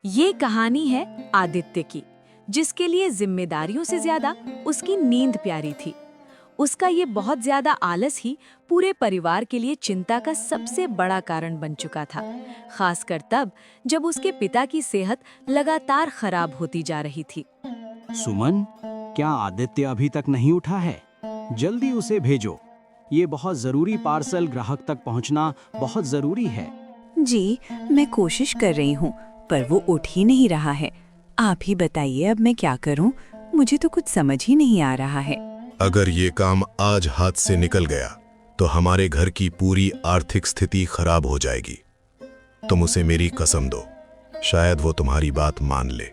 ये कहानी है आदित्य की, जिसके लिए जिम्मेदारियों से ज्यादा उसकी नींद प्यारी थी। उसका ये बहुत ज्यादा आलस ही पूरे परिवार के लिए चिंता का सबसे बड़ा कारण बन चुका था, खासकर तब जब उसके पिता की सेहत लगातार खराब होती जा रही थी। सुमन, क्या आदित्य अभी तक नहीं उठा है? जल्दी उसे भेजो। ये बहुत जरूरी पार्सल ग्राहक तक पहुंचना बहुत जरूरी है। जी, मैं कोशिश कर रही हूँ, पर वो उठ ही नहीं रहा है। आप ही बताइए अब मैं क्या करूँ? मुझे तो कुछ समझ ही नहीं आ रहा है। अगर ये काम आज हाथ से निकल गया तो हमारे घर की पूरी आर्थिक स्थिति खराब हो जाएगी। तुम उसे मेरी कसम दो, शायद वो तुम्हारी बात मान ले।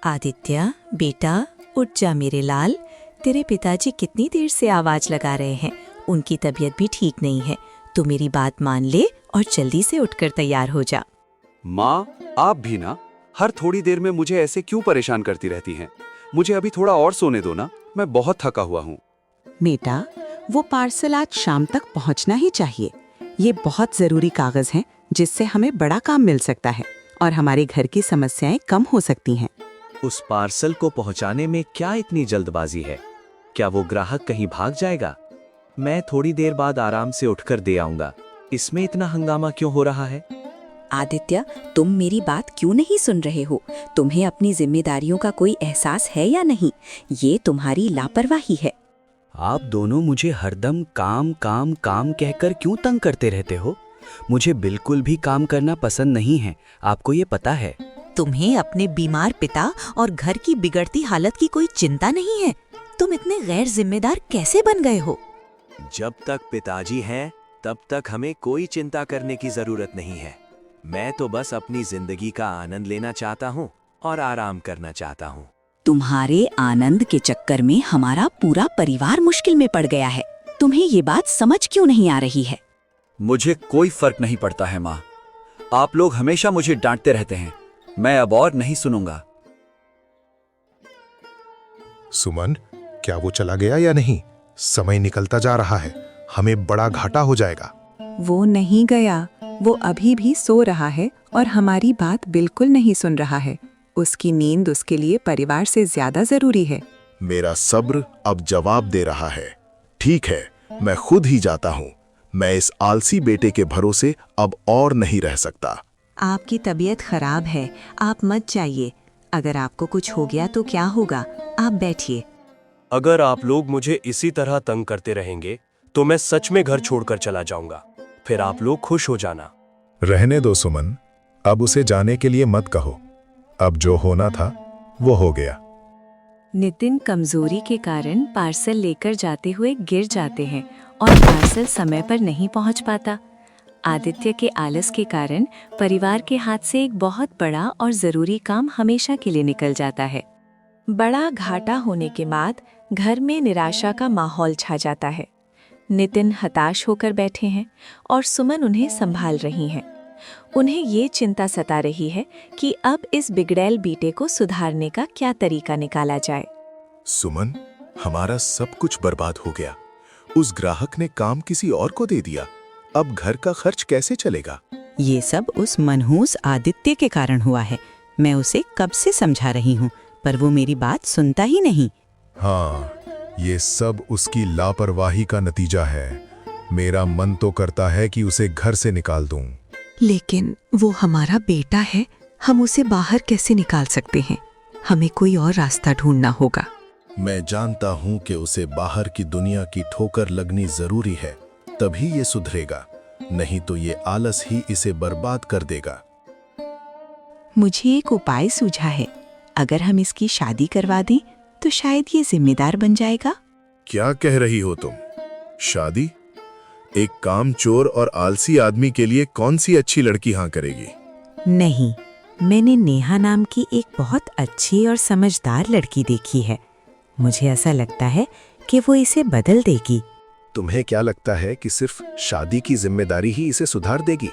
आदित्य बेटा, उठ जा मेरे लाल। तेरे पिताजी कितनी देर से आवाज लगा रहे हैं, उनकी तबीयत भी ठीक नहीं है। तू मेरी बात मान ले और जल्दी से उठकर तैयार हो जा। माँ, आप भी ना हर थोड़ी देर में मुझे ऐसे क्यों परेशान करती रहती हैं? मुझे अभी थोड़ा और सोने दो ना, मैं बहुत थका हुआ हूँ। बेटा, वो पार्सल आज शाम तक पहुंचना ही चाहिए। ये बहुत जरूरी कागज हैं जिससे हमें बड़ा काम मिल सकता है और हमारे घर की समस्याएं कम हो सकती हैं। उस पार्सल को पहुंचाने में क्या इतनी जल्दबाजी है? क्या वो ग्राहक कहीं भाग जाएगा? मैं थोड़ी देर बाद आराम से उठकर दे आऊंगा। इसमें इतना हंगामा क्यों हो रहा है? आदित्य, तुम मेरी बात क्यों नहीं सुन रहे हो? तुम्हें अपनी जिम्मेदारियों का कोई एहसास है या नहीं? ये तुम्हारी लापरवाही है। आप दोनों मुझे हरदम काम काम काम कहकर क्यों तंग करते रहते हो? मुझे बिल्कुल भी काम करना पसंद नहीं है, आपको ये पता है। तुम्हें अपने बीमार पिता और घर की बिगड़ती हालत की कोई चिंता नहीं है? तुम इतने गैर जिम्मेदार कैसे बन गए हो? जब तक पिताजी हैं, तब तक हमें कोई चिंता करने की जरूरत नहीं है। मैं तो बस अपनी जिंदगी का आनंद लेना चाहता हूँ और आराम करना चाहता हूँ। तुम्हारे आनंद के चक्कर में हमारा पूरा परिवार मुश्किल में पड़ गया है। तुम्हें ये बात समझ क्यों नहीं आ रही है? मुझे कोई फर्क नहीं पड़ता है माँ। आप लोग हमेशा मुझे डांटते रहते हैं। मैं अब और नहीं सुनूंगा। सुमन, क्या वो चला गया या नहीं? समय निकलता जा रहा है, हमें बड़ा घाटा हो जाएगा। वो नहीं गया, वो अभी भी सो रहा है और हमारी बात बिल्कुल नहीं सुन रहा है। उसकी नींद उसके लिए परिवार से ज्यादा जरूरी है। मेरा सब्र अब जवाब दे रहा है। ठीक है, मैं खुद ही जाता हूँ। मैं इस आलसी बेटे के भरोसे अब और नहीं रह सकता। आपकी तबीयत खराब है, आप मत जाइए। अगर आपको कुछ हो गया तो क्या होगा? आप बैठिए। अगर आप लोग मुझे इसी तरह तंग करते रहेंगे तो मैं सच में घर छोड़कर चला जाऊंगा। फिर आप लोग खुश हो जाना। रहने दो सुमन, अब उसे जाने के लिए मत कहो। अब जो होना था वो हो गया। नितिन कमजोरी के कारण पार्सल लेकर जाते हुए गिर जाते हैं और पार्सल समय पर नहीं पहुंच पाता। आदित्य के आलस के कारण परिवार के हाथ से एक बहुत बड़ा और जरूरी काम हमेशा के लिए निकल जाता है। बड़ा घाटा होने के बाद घर में निराशा का माहौल छा जाता है। नितिन हताश होकर बैठे हैं और सुमन उन्हें संभाल रही हैं। उन्हें ये चिंता सता रही है कि अब इस बिगड़ैल बेटे को सुधारने का क्या तरीका निकाला जाए। सुमन, हमारा सब कुछ बर्बाद हो गया। उस ग्राहक ने काम किसी और को दे दिया। अब घर का खर्च कैसे चलेगा? ये सब उस मनहूस आदित्य के कारण हुआ है। मैं उसे कब से समझा रही हूँ, पर वो मेरी बात सुनता ही नहीं। हाँ, ये सब उसकी लापरवाही का नतीजा है। मेरा मन तो करता है कि उसे घर से निकाल दूं। लेकिन वो हमारा बेटा है, हम उसे बाहर कैसे निकाल सकते हैं? हमें कोई और रास्ता ढूंढना होगा। मैं जानता हूं कि उसे बाहर की दुनिया की ठोकर लगनी जरूरी है, तभी ये सुधरेगा। नहीं तो ये आलस ही इसे बर्बाद कर देगा। मुझे एक उपाय सूझा है। अगर हम इसकी शादी करवा दें तो शायद ये जिम्मेदार बन जाएगा। क्या कह रही हो तुम? शादी? एक कामचोर और आलसी आदमी के लिए कौन सी अच्छी लड़की हाँ करेगी? नहीं, मैंने नेहा नाम की एक बहुत अच्छी और समझदार लड़की देखी है। मुझे ऐसा लगता है कि वो इसे बदल देगी। तुम्हें क्या लगता है कि सिर्फ शादी की जिम्मेदारी ही इसे सुधार देगी?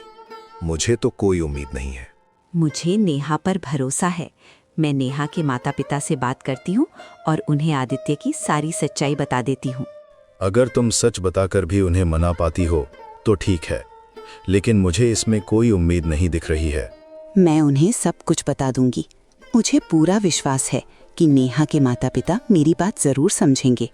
मुझे तो कोई उम्मीद नहीं है। मुझे नेहा पर भरोसा है। मैं नेहा के माता पिता से बात करती हूँ और उन्हें आदित्य की सारी सच्चाई बता देती हूँ। अगर तुम सच बताकर भी उन्हें मना पाती हो तो ठीक है, लेकिन मुझे इसमें कोई उम्मीद नहीं दिख रही है। मैं उन्हें सब कुछ बता दूंगी। मुझे पूरा विश्वास है कि नेहा के माता पिता मेरी बात जरूर समझेंगे।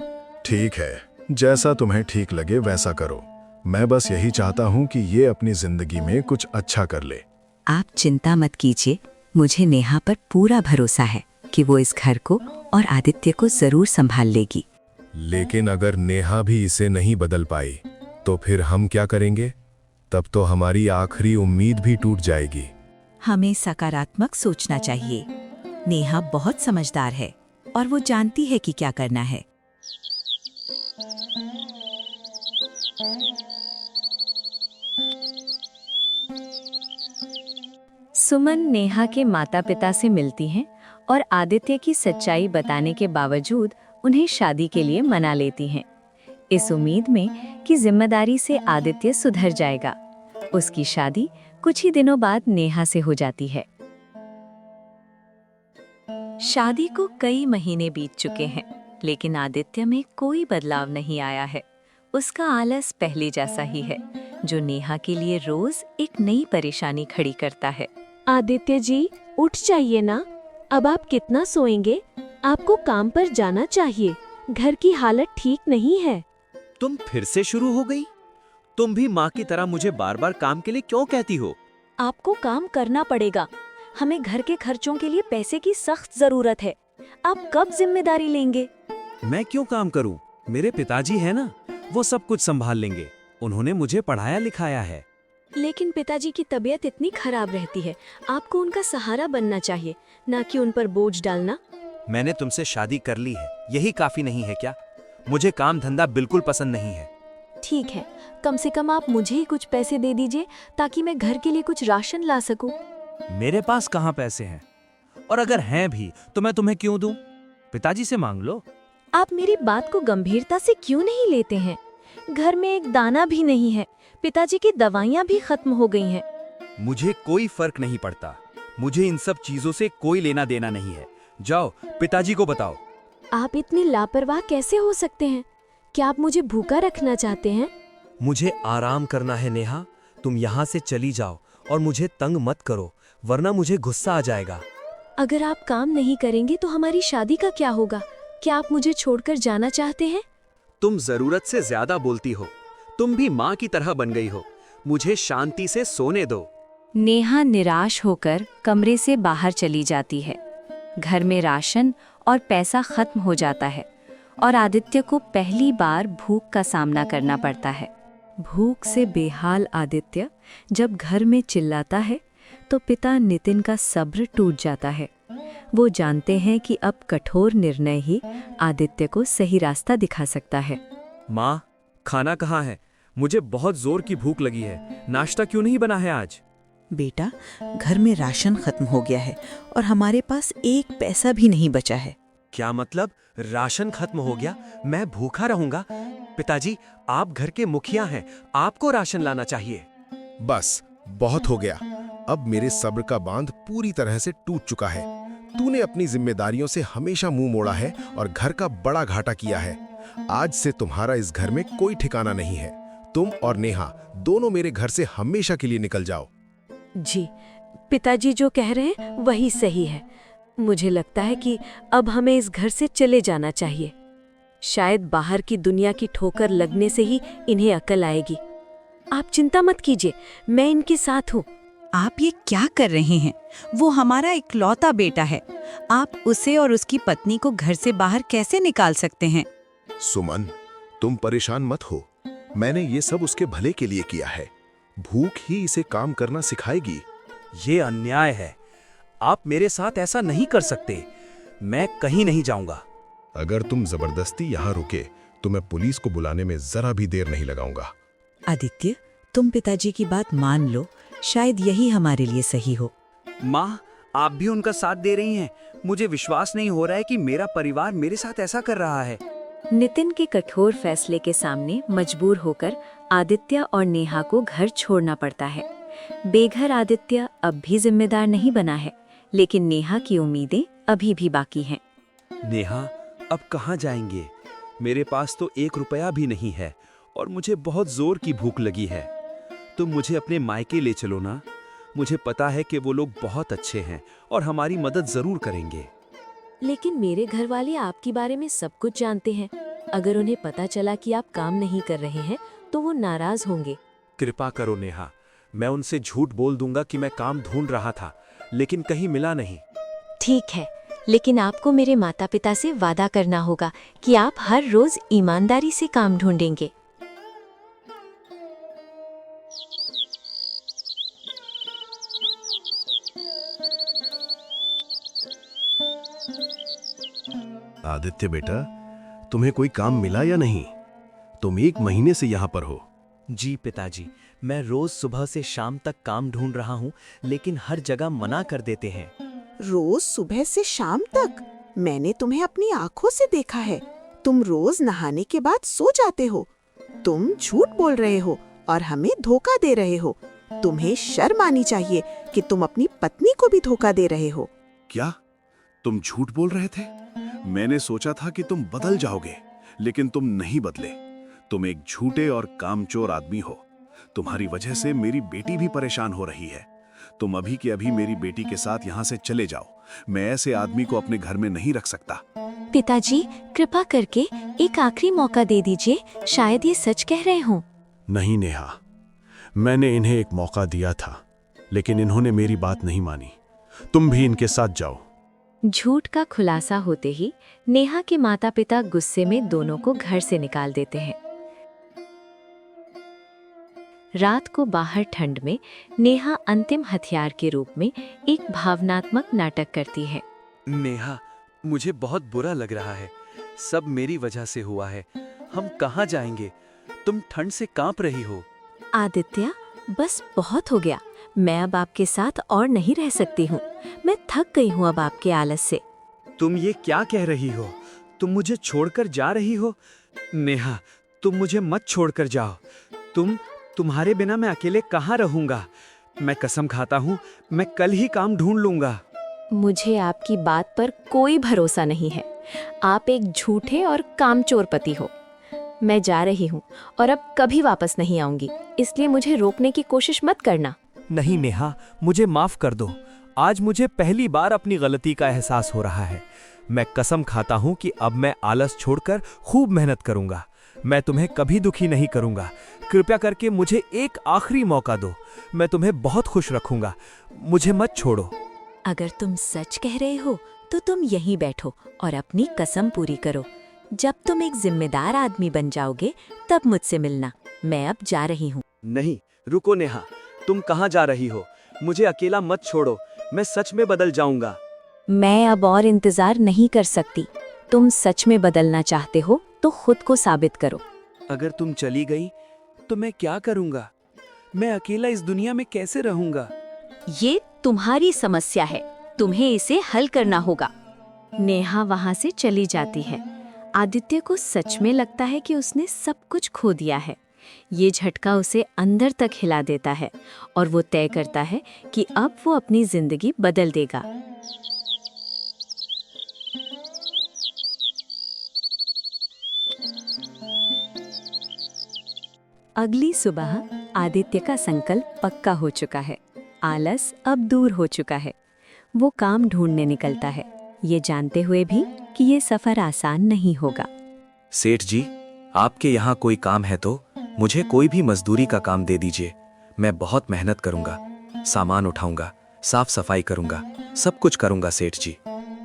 ठीक है, जैसा तुम्हें ठीक लगे वैसा करो। मैं बस यही चाहता हूँ कि ये अपनी जिंदगी में कुछ अच्छा कर ले। आप चिंता मत कीजिए, मुझे नेहा पर पूरा भरोसा है कि वो इस घर को और आदित्य को जरूर संभाल लेगी। लेकिन अगर नेहा भी इसे नहीं बदल पाई तो फिर हम क्या करेंगे? तब तो हमारी आखिरी उम्मीद भी टूट जाएगी। हमें सकारात्मक सोचना चाहिए। नेहा बहुत समझदार है और वो जानती है कि क्या करना है। सुमन नेहा के माता पिता से मिलती हैं और आदित्य की सच्चाई बताने के बावजूद उन्हें शादी के लिए मना लेती हैं, इस उम्मीद में कि जिम्मेदारी से आदित्य सुधर जाएगा। उसकी शादी कुछ ही दिनों बाद नेहा से हो जाती है। शादी को कई महीने बीत चुके हैं, लेकिन आदित्य में कोई बदलाव नहीं आया है। उसका आलस पहले जैसा ही है, जो नेहा के लिए रोज एक नई परेशानी खड़ी करता है। आदित्य जी, उठ जाइए ना। अब आप कितना सोएंगे? आपको काम पर जाना चाहिए। घर की हालत ठीक नहीं है। तुम फिर से शुरू हो गई? तुम भी माँ की तरह मुझे बार बार काम के लिए क्यों कहती हो? आपको काम करना पड़ेगा। हमें घर के खर्चों के लिए पैसे की सख्त जरूरत है। आप कब जिम्मेदारी लेंगे? मैं क्यों काम करूं? मेरे पिताजी हैं ना, वो सब कुछ संभाल लेंगे। उन्होंने मुझे पढ़ाया लिखाया है। लेकिन पिताजी की तबीयत इतनी खराब रहती है, आपको उनका सहारा बनना चाहिए, ना कि उन पर बोझ डालना। मैंने तुमसे शादी कर ली है, यही काफी नहीं है क्या? मुझे काम धंधा बिल्कुल पसंद नहीं है। ठीक है, कम से कम आप मुझे ही कुछ पैसे दे दीजिए ताकि मैं घर के लिए कुछ राशन ला सकूं। मेरे पास कहाँ पैसे हैं? और अगर हैं भी तो मैं तुम्हें क्यों दूं? पिताजी से मांग लो। आप मेरी बात को गंभीरता से क्यों नहीं लेते हैं? घर में एक दाना भी नहीं है। पिताजी की दवाइयाँ भी खत्म हो गई हैं। मुझे कोई फर्क नहीं पड़ता। मुझे इन सब चीजों से कोई लेना देना नहीं है। जाओ पिताजी को बताओ। आप इतनी लापरवाह कैसे हो सकते हैं? क्या आप मुझे भूखा रखना चाहते हैं? मुझे आराम करना है नेहा, तुम यहाँ से चली जाओ और मुझे तंग मत करो, वरना मुझे गुस्सा आ जाएगा। अगर आप काम नहीं करेंगे तो हमारी शादी का क्या होगा? क्या आप मुझे छोड़कर जाना चाहते हैं? तुम जरूरत से ज्यादा बोलती हो। तुम भी माँ की तरह बन गई हो। मुझे शांति से सोने दो। नेहा निराश होकर कमरे से बाहर चली जाती है। घर में राशन और पैसा खत्म हो जाता है और आदित्य को पहली बार भूख का सामना करना पड़ता है। भूख से बेहाल आदित्य जब घर में चिल्लाता है तो पिता नितिन का सब्र टूट जाता है। वो जानते हैं कि अब कठोर निर्णय ही आदित्य को सही रास्ता दिखा सकता है। माँ, खाना कहाँ है? मुझे बहुत जोर की भूख लगी है। नाश्ता क्यों नहीं बना है आज? बेटा, घर में राशन खत्म हो गया है और हमारे पास एक पैसा भी नहीं बचा है। क्या मतलब? राशन खत्म हो गया? मैं भूखा रहूंगा? पिताजी, आप घर के मुखिया हैं, आपको राशन लाना चाहिए। बस बहुत हो गया। अब मेरे सब्र का बांध पूरी तरह से टूट चुका है। तूने अपनी जिम्मेदारियों से हमेशा मुंह मोड़ा है और घर का बड़ा घाटा किया है। आज से तुम्हारा इस घर में कोई ठिकाना नहीं है। तुम और नेहा दोनों मेरे घर से हमेशा के लिए निकल जाओ। जी, पिताजी जो कह रहे हैं वही सही है। मुझे लगता है कि अब हमें इस घर से चले जाना चाहिए। शायद बाहर की दुनिया की ठोकर लगने से ही इन्हें अकल आएगी। आप चिंता मत कीजिए, मैं इनके साथ हूँ। आप ये क्या कर रहे हैं? वो हमारा इकलौता बेटा है। आप उसे और उसकी पत्नी को घर से बाहर कैसे निकाल सकते हैं? सुमन, तुम परेशान मत हो। मैंने ये सब उसके भले के लिए किया है। भूख ही इसे काम करना सिखाएगी। ये अन्याय है। आप मेरे साथ ऐसा नहीं कर सकते। मैं कहीं नहीं जाऊंगा। अगर तुम जबरदस्ती यहाँ रुके तो मैं पुलिस को बुलाने में जरा भी देर नहीं लगाऊंगा। आदित्य, तुम पिताजी की बात मान लो, शायद यही हमारे लिए सही हो। माँ, आप भी उनका साथ दे रही हैं। मुझे विश्वास नहीं हो रहा है कि मेरा परिवार मेरे साथ ऐसा कर रहा है। नितिन के कठोर फैसले के सामने मजबूर होकर आदित्य और नेहा को घर छोड़ना पड़ता है। बेघर आदित्य अब भी जिम्मेदार नहीं बना है, लेकिन नेहा की उम्मीदें अभी भी बाकी हैं। नेहा, अब कहाँ जाएंगे? मेरे पास तो 1 रुपया भी नहीं है और मुझे बहुत जोर की भूख लगी है। तुम मुझे अपने मायके ले चलो ना। मुझे पता है कि वो लोग बहुत अच्छे हैं और हमारी मदद जरूर करेंगे। लेकिन मेरे घर वाले आपके बारे में सब कुछ जानते हैं। अगर उन्हें पता चला कि आप काम नहीं कर रहे हैं तो वो नाराज होंगे। कृपा करो नेहा, मैं उनसे झूठ बोल दूंगा कि मैं काम ढूंढ रहा था, लेकिन कहीं मिला नहीं। ठीक है, लेकिन आपको मेरे माता पिता से वादा करना होगा कि आप हर रोज ईमानदारी से काम ढूंढेंगे। आदित्य बेटा, तुम्हें कोई काम मिला या नहीं? तुम 1 महीने से यहाँ पर हो। जी पिताजी, मैं रोज सुबह से शाम तक काम ढूंढ रहा हूँ, लेकिन हर जगह मना कर देते हैं। रोज सुबह से शाम तक? मैंने तुम्हें अपनी आंखों से देखा है। तुम रोज नहाने के बाद सो जाते हो। तुम झूठ बोल रहे हो और हमें धोखा दे रहे हो। तुम्हें शर्म आनी चाहिए कि तुम अपनी पत्नी को भी धोखा दे रहे हो। क्या तुम झूठ बोल रहे थे? मैंने सोचा था कि तुम बदल जाओगे, लेकिन तुम नहीं बदले। तुम एक झूठे और कामचोर आदमी हो। तुम्हारी वजह से मेरी बेटी भी परेशान हो रही है। तुम अभी के अभी मेरी बेटी के साथ यहाँ से चले जाओ। मैं ऐसे आदमी को अपने घर में नहीं रख सकता। पिताजी, कृपा करके एक आखिरी मौका दे दीजिए, शायद ये सच कह रहे हों। नहीं नेहा, मैंने इन्हें एक मौका दिया था, लेकिन इन्होंने मेरी बात नहीं मानी। तुम भी इनके साथ जाओ। झूठ का खुलासा होते ही नेहा के माता पिता गुस्से में दोनों को घर से निकाल देते हैं। रात को बाहर ठंड में नेहा अंतिम हथियार के रूप में एक भावनात्मक नाटक करती है। नेहा, मुझे बहुत बुरा लग रहा है। सब मेरी वजह से हुआ है। हम कहाँ जाएंगे? तुम ठंड से कांप रही हो। आदित्य, बस बहुत हो गया। मैं अब आपके साथ और नहीं रह सकती हूँ। मैं थक गई हूँ अब आपके आलस से। तुम ये क्या कह रही हो? तुम मुझे छोड़कर जा रही हो? नेहा, तुम मुझे मत छोड़कर जाओ। तुम्हारे बिना मैं अकेले कहाँ रहूंगा? मैं कसम खाता हूँ, मैं कल ही काम ढूंढ लूंगा। मुझे आपकी बात पर कोई भरोसा नहीं है। आप एक झूठे और कामचोर पति हो। मैं जा रही हूँ और अब कभी वापस नहीं आऊंगी, इसलिए मुझे रोकने की कोशिश मत करना। नहीं नेहा, मुझे माफ कर दो। आज मुझे पहली बार अपनी गलती का एहसास हो रहा है। मैं कसम खाता हूँ कि अब मैं आलस छोड़कर खूब मेहनत करूंगा। मैं तुम्हें कभी दुखी नहीं करूंगा। कृपया करके मुझे एक आखिरी मौका दो। मैं तुम्हें बहुत खुश रखूंगा। मुझे मत छोड़ो। अगर तुम सच कह रहे हो तो तुम यहीं बैठो और अपनी कसम पूरी करो। जब तुम एक जिम्मेदार आदमी बन जाओगे तब मुझसे मिलना। मैं अब जा रही हूँ। नहीं, रुको नेहा, तुम कहाँ जा रही हो? मुझे अकेला मत छोड़ो। मैं सच में बदल जाऊंगा। मैं अब और इंतजार नहीं कर सकती। तुम सच में बदलना चाहते हो तो खुद को साबित करो। अगर तुम चली गई तो मैं क्या करूंगा? मैं अकेला इस दुनिया में कैसे रहूंगा? ये तुम्हारी समस्या है, तुम्हें इसे हल करना होगा। नेहा वहां से चली जाती है। आदित्य को सच में लगता है कि उसने सब कुछ खो दिया है। ये झटका उसे अंदर तक हिला देता है और वो तय करता है कि अब वो अपनी जिंदगी बदल देगा। अगली सुबह आदित्य का संकल्प पक्का हो चुका है। आलस अब दूर हो चुका है। वो काम ढूंढने निकलता है, ये जानते हुए भी कि ये सफर आसान नहीं होगा। सेठ जी, आपके यहाँ कोई काम है तो मुझे कोई भी मजदूरी का काम दे दीजिए। मैं बहुत मेहनत करूंगा, सामान उठाऊंगा, साफ सफाई करूंगा, सब कुछ करूंगा सेठ जी।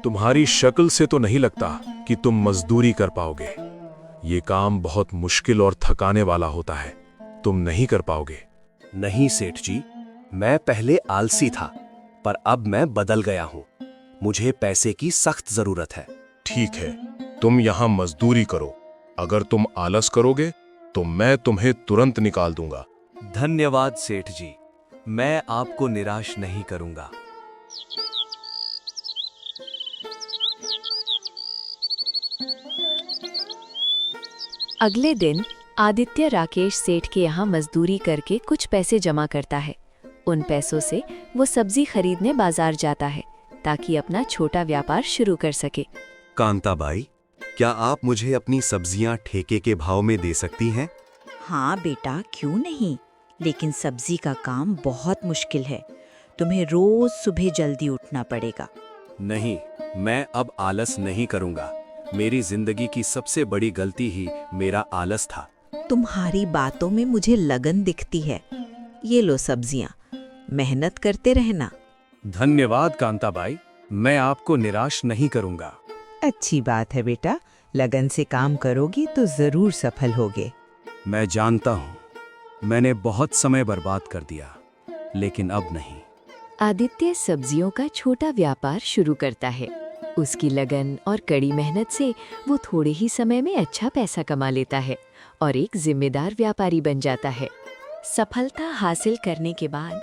तुम्हारी शक्ल से तो नहीं लगता कि तुम मजदूरी कर पाओगे। ये काम बहुत मुश्किल और थकाने वाला होता है। तुम नहीं कर पाओगे। नहीं सेठ जी, मैं पहले आलसी था, पर अब मैं बदल गया हूँ। मुझे पैसे की सख्त जरूरत है। ठीक है, तुम यहाँ मजदूरी करो। अगर तुम आलस करोगे तो मैं तुम्हें तुरंत निकाल दूंगा। धन्यवाद सेठ जी, मैं आपको निराश नहीं करूंगा। अगले दिन आदित्य राकेश सेठ के यहाँ मजदूरी करके कुछ पैसे जमा करता है। उन पैसों से वो सब्जी खरीदने बाजार जाता है ताकि अपना छोटा व्यापार शुरू कर सके। कांताबाई, क्या आप मुझे अपनी सब्जियां ठेके के भाव में दे सकती हैं? हाँ बेटा, क्यों नहीं, लेकिन सब्जी का काम बहुत मुश्किल है। तुम्हें रोज सुबह जल्दी उठना पड़ेगा। नहीं, मैं अब आलस नहीं करूंगा। मेरी जिंदगी की सबसे बड़ी गलती ही मेरा आलस था। तुम्हारी बातों में मुझे लगन दिखती है। ये लो सब्जियां, मेहनत करते रहना। धन्यवाद कांताबाई, मैं आपको निराश नहीं करूंगा। अच्छी बात है बेटा, लगन से काम करोगी तो जरूर सफल होगे। मैं जानता हूँ मैंने बहुत समय बर्बाद कर दिया, लेकिन अब नहीं। आदित्य सब्जियों का छोटा व्यापार शुरू करता है। उसकी लगन और कड़ी मेहनत से वो थोड़े ही समय में अच्छा पैसा कमा लेता है और एक जिम्मेदार व्यापारी बन जाता है। सफलता हासिल करने के बाद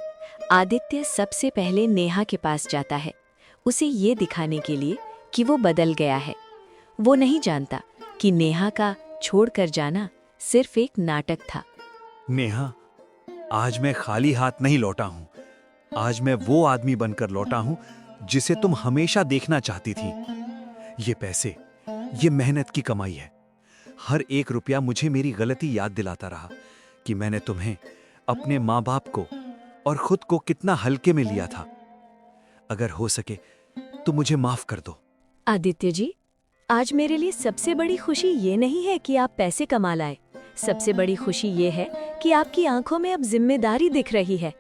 आदित्य सबसे पहले नेहा के पास जाता है, उसे ये दिखाने के लिए कि वो बदल गया है। वो नहीं जानता कि नेहा का छोड़कर जाना सिर्फ एक नाटक था। नेहा, आज मैं खाली हाथ नहीं लौटा हूँ। आज मैं वो आदमी बनकर लौटा हूँ जिसे तुम हमेशा देखना चाहती थी। ये पैसे, ये मेहनत की कमाई है। हर एक रुपया मुझे मेरी गलती याद दिलाता रहा कि मैंने तुम्हें, अपने माँ बाप को और खुद को कितना हल्के में लिया था। अगर हो सके तो मुझे माफ कर दो। आदित्य जी, आज मेरे लिए सबसे बड़ी खुशी ये नहीं है कि आप पैसे कमा लाए। सबसे बड़ी खुशी ये है कि आपकी आंखों में अब जिम्मेदारी दिख रही है।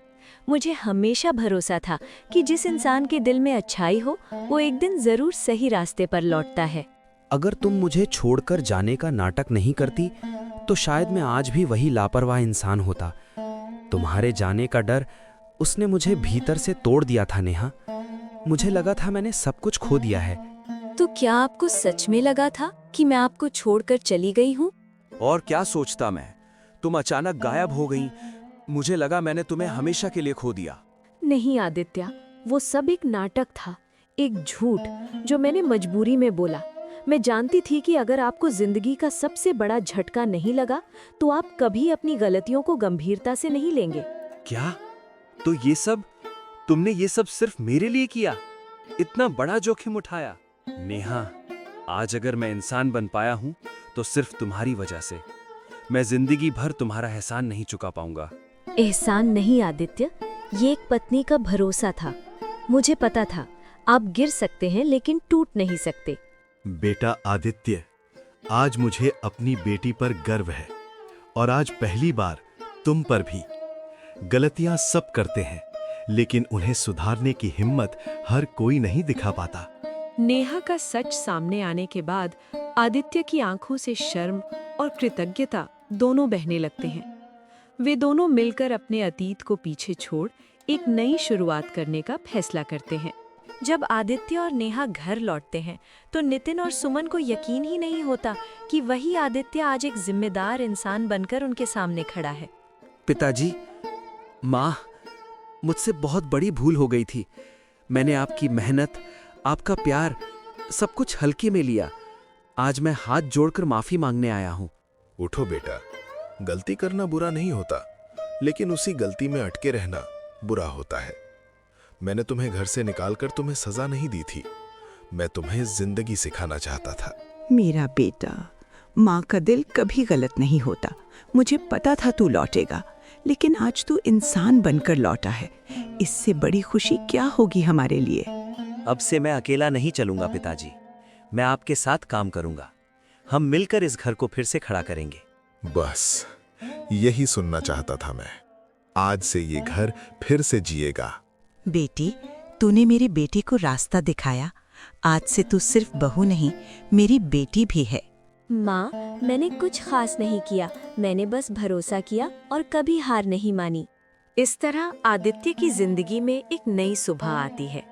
मुझे हमेशा भरोसा था कि जिस इंसान के दिल में अच्छाई हो वो एक दिन जरूर सही रास्ते पर लौटता है। अगर तुम मुझे छोड़कर जाने का नाटक नहीं करती तो शायद मैं आज भी वही लापरवाह इंसान होता। तुम्हारे जाने का डर उसने मुझे भीतर से तोड़ दिया था नेहा। मुझे लगा था मैंने सब कुछ खो दिया है। तो क्या आपको सच में लगा था कि मैं आपको छोड़कर चली गई हूँ? और क्या सोचता मैं, तुम अचानक गायब हो गई। मुझे लगा मैंने तुम्हें हमेशा के लिए खो दिया। नहीं आदित्य, वो सब एक नाटक था, एक झूठ जो मैंने मजबूरी में बोला। मैं जानती थी कि अगर आपको जिंदगी का सबसे बड़ा झटका नहीं लगा तो आप कभी अपनी गलतियों को गंभीरता से नहीं लेंगे। क्या? तो तुमने ये सब सिर्फ मेरे लिए किया? इतना बड़ा जोखिम उठाया? नेहा, आज अगर मैं इंसान बन पाया हूं तो सिर्फ तुम्हारी वजह से। मैं जिंदगी भर तुम्हारा एहसान नहीं चुका पाऊंगा। एहसान नहीं आदित्य, ये एक पत्नी का भरोसा था। मुझे पता था आप गिर सकते हैं लेकिन टूट नहीं सकते। बेटा आदित्य, आज मुझे अपनी बेटी पर गर्व है और आज पहली बार तुम पर भी। गलतियां सब करते हैं, लेकिन उन्हें सुधारने की हिम्मत हर कोई नहीं दिखा पाता। नेहा का सच सामने आने के बाद आदित्य की आंखों से शर्म और कृतज्ञता दोनों बहने लगते हैं। वे दोनों मिलकर अपने अतीत को पीछे छोड़ एक नई शुरुआत करने का फैसला करते हैं। जब आदित्य और नेहा घर लौटते हैं तो नितिन और सुमन को यकीन ही नहीं होता कि वही आदित्य आज एक जिम्मेदार इंसान बनकर उनके सामने खड़ा है। पिताजी, माँ, मुझसे बहुत बड़ी भूल हो गई थी। मैंने आपकी मेहनत, आपका प्यार, सब कुछ हल्के में लिया। आज मैं हाथ जोड़कर माफी मांगने आया हूँ। उठो बेटा, गलती करना बुरा नहीं होता, लेकिन उसी गलती में अटके रहना बुरा होता है। मैंने तुम्हें घर से निकालकर तुम्हें सजा नहीं दी थी, मैं तुम्हें जिंदगी सिखाना चाहता था। मेरा बेटा, माँ का दिल कभी गलत नहीं होता। मुझे पता था तू लौटेगा, लेकिन आज तू इंसान बनकर लौटा है। इससे बड़ी खुशी क्या होगी हमारे लिए? अब से मैं अकेला नहीं चलूंगा पिताजी, मैं आपके साथ काम करूंगा। हम मिलकर इस घर को फिर से खड़ा करेंगे। बस यही सुनना चाहता था मैं। आज से ये घर फिर से जिएगा। बेटी, तूने मेरी बेटी को रास्ता दिखाया। आज से तू सिर्फ बहू नहीं, मेरी बेटी भी है। माँ, मैंने कुछ खास नहीं किया, मैंने बस भरोसा किया और कभी हार नहीं मानी। इस तरह आदित्य की जिंदगी में एक नई सुबह आती है।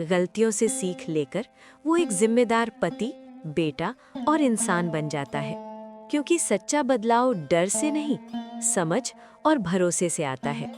गलतियों से सीख लेकर वो एक जिम्मेदार पति, बेटा और इंसान बन जाता है, क्योंकि सच्चा बदलाव डर से नहीं, समझ और भरोसे से आता है।